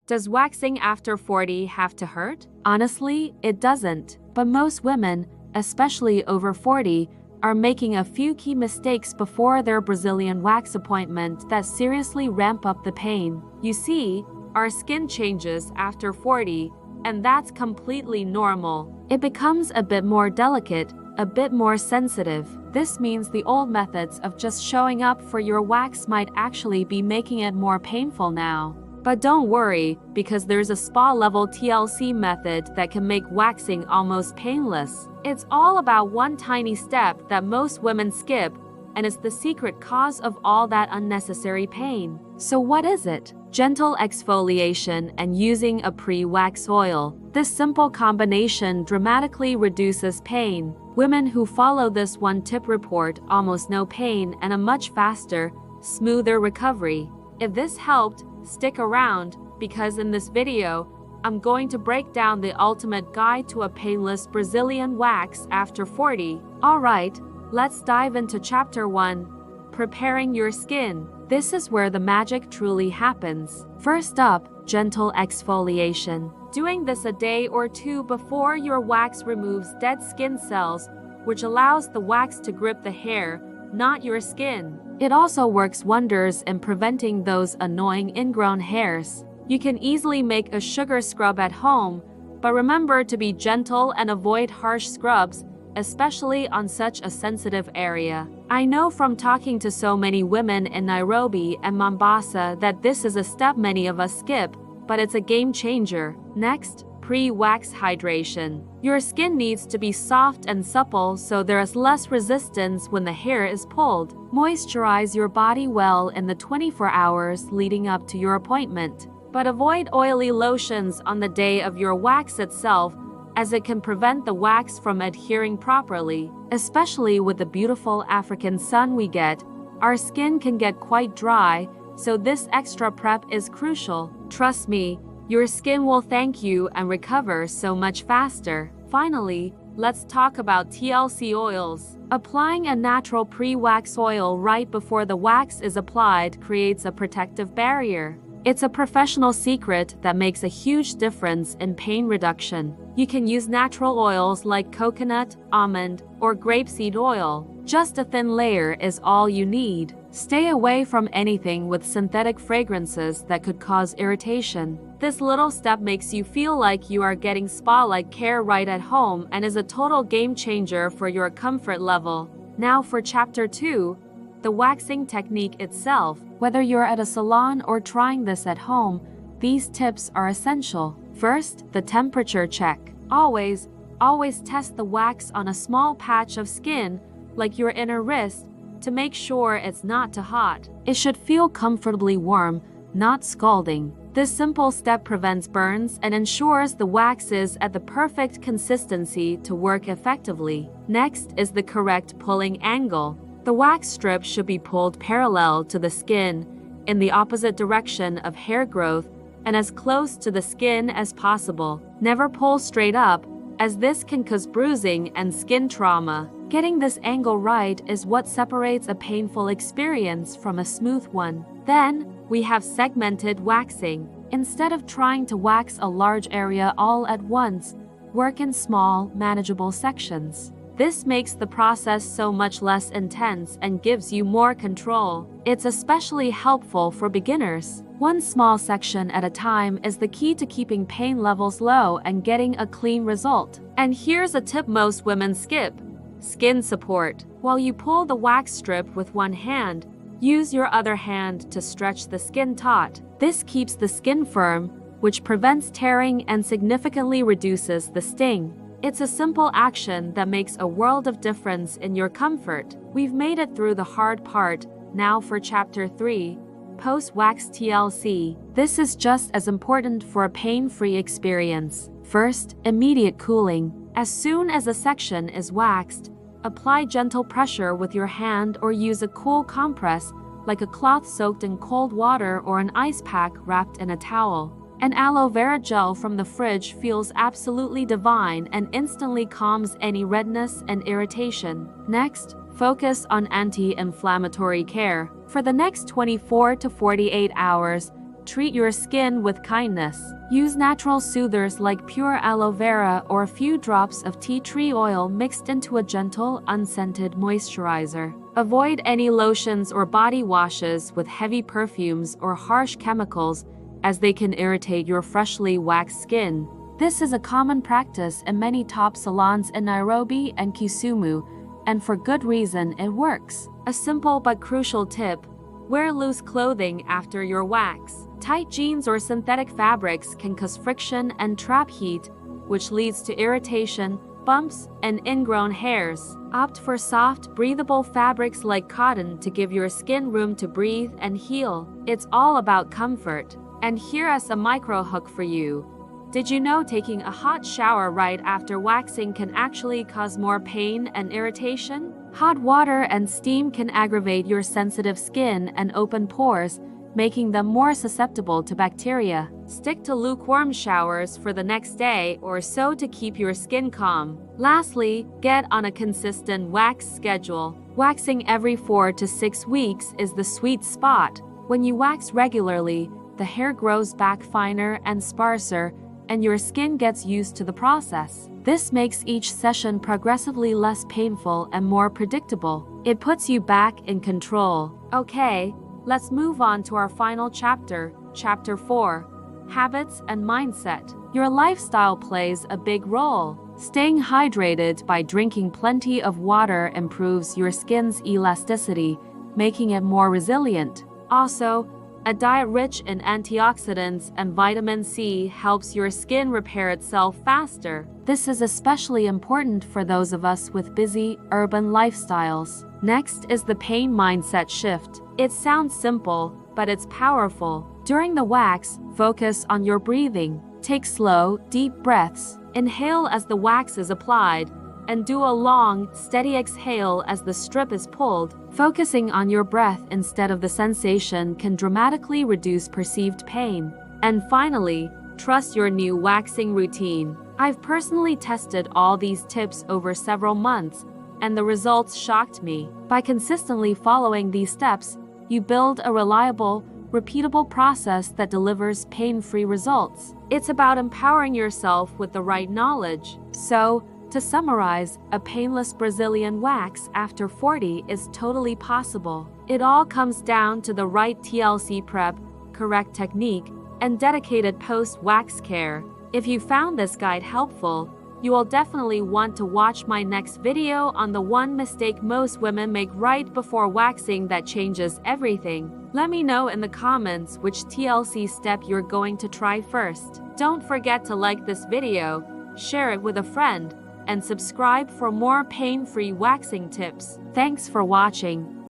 Does waxing after 40 have to hurt? Honestly, it doesn't. But most women, especially over 40, are making a few key mistakes before their Brazilian wax appointment that seriously ramp up the pain. You see, our skin changes after 40, and that's completely normal. It becomes a bit more delicate, a bit more sensitive. This means the old methods of just showing up for your wax might actually be making it more painful now. But don't worry, because there's a spa-level TLC method that can make waxing almost painless. It's all about one tiny step that most women skip, and it's the secret cause of all that unnecessary pain. So what is it? Gentle exfoliation and using a pre-wax oil. This simple combination dramatically reduces pain. Women who follow this one tip report almost no pain and a much faster, smoother recovery. If this helped, stick around, because in this video, I'm going to break down the ultimate guide to a painless Brazilian wax after 40. Alright, let's dive into chapter 1, preparing your skin. This is where the magic truly happens. First up, gentle exfoliation. Doing this a day or two before your wax removes dead skin cells, which allows the wax to grip the hair, not your skin. It also works wonders in preventing those annoying ingrown hairs. You can easily make a sugar scrub at home, but remember to be gentle and avoid harsh scrubs, especially on such a sensitive area. I know from talking to so many women in Nairobi and Mombasa that this is a step many of us skip, but it's a game changer. Next, pre-wax hydration. Your skin needs to be soft and supple so there is less resistance when the hair is pulled. Moisturize your body well in the 24 hours leading up to your appointment, but avoid oily lotions on the day of your wax itself, as it can prevent the wax from adhering properly. Especially with the beautiful African sun we get, our skin can get quite dry, so this extra prep is crucial. Trust me, your skin will thank you and recover so much faster. Finally, let's talk about TLC oils. Applying a natural pre-wax oil right before the wax is applied creates a protective barrier. It's a professional secret that makes a huge difference in pain reduction. You can use natural oils like coconut, almond, or grapeseed oil. Just a thin layer is all you need. Stay away from anything with synthetic fragrances that could cause irritation. This little step makes you feel like you are getting spa-like care right at home and is a total game changer for your comfort level. Now for chapter 2, the waxing technique itself. Whether you're at a salon or trying this at home, these tips are essential. First, the temperature check. Always test the wax on a small patch of skin, like your inner wrist, to make sure it's not too hot. It should feel comfortably warm, not scalding. This simple step prevents burns and ensures the wax is at the perfect consistency to work effectively. Next is the correct pulling angle. The wax strip should be pulled parallel to the skin, in the opposite direction of hair growth, and as close to the skin as possible. Never pull straight up, as this can cause bruising and skin trauma. Getting this angle right is what separates a painful experience from a smooth one. Then, we have segmented waxing. Instead of trying to wax a large area all at once, work in small, manageable sections. This makes the process so much less intense and gives you more control. It's especially helpful for beginners. One small section at a time is the key to keeping pain levels low and getting a clean result. And here's a tip most women skip: skin support. While you pull the wax strip with one hand, use your other hand to stretch the skin taut. This keeps the skin firm, which prevents tearing and significantly reduces the sting. It's a simple action that makes a world of difference in your comfort. We've made it through the hard part. Now for chapter 3, post-wax TLC. This is just as important for a pain-free experience. First, immediate cooling. As soon as a section is waxed, apply gentle pressure with your hand or use a cool compress, like a cloth soaked in cold water or an ice pack wrapped in a towel. An aloe vera gel from the fridge feels absolutely divine and instantly calms any redness and irritation. Next, focus on anti-inflammatory care. For the next 24 to 48 hours, Treat your skin with kindness. Use natural soothers like pure aloe vera or a few drops of tea tree oil mixed into a gentle, unscented moisturizer. Avoid any lotions or body washes with heavy perfumes or harsh chemicals, as they can irritate your freshly waxed skin. This is a common practice in many top salons in Nairobi and Kisumu, and for good reason it works. A simple but crucial tip: wear loose clothing after your wax. Tight jeans or synthetic fabrics can cause friction and trap heat, which leads to irritation, bumps, and ingrown hairs. Opt for soft, breathable fabrics like cotton to give your skin room to breathe and heal. It's all about comfort. And here's a micro hook for you. Did you know taking a hot shower right after waxing can actually cause more pain and irritation? Hot water and steam can aggravate your sensitive skin and open pores, making them more susceptible to bacteria. Stick to lukewarm showers for the next day or so to keep your skin calm. Lastly, get on a consistent wax schedule. Waxing every 4 to 6 weeks is the sweet spot. When you wax regularly, the hair grows back finer and sparser, and your skin gets used to the process. This makes each session progressively less painful and more predictable. It puts you back in control. Okay, let's move on to our final chapter, Chapter 4, Habits and Mindset. Your lifestyle plays a big role. Staying hydrated by drinking plenty of water improves your skin's elasticity, making it more resilient. Also, a diet rich in antioxidants and vitamin C helps your skin repair itself faster. This is especially important for those of us with busy, urban lifestyles. Next is the pain mindset shift. It sounds simple, but it's powerful. During the wax, focus on your breathing. Take slow, deep breaths. Inhale as the wax is applied, and do a long, steady exhale as the strip is pulled. Focusing on your breath instead of the sensation can dramatically reduce perceived pain. And finally, trust your new waxing routine. I've personally tested all these tips over several months, and the results shocked me. By consistently following these steps, you build a reliable, repeatable process that delivers pain-free results. It's about empowering yourself with the right knowledge. So, to summarize, a painless Brazilian wax after 40 is totally possible. It all comes down to the right TLC prep, correct technique, and dedicated post-wax care. If you found this guide helpful, you will definitely want to watch my next video on the one mistake most women make right before waxing that changes everything. Let me know in the comments which TLC step you're going to try first. Don't forget to like this video, share it with a friend, and subscribe for more pain-free waxing tips. Thanks for watching.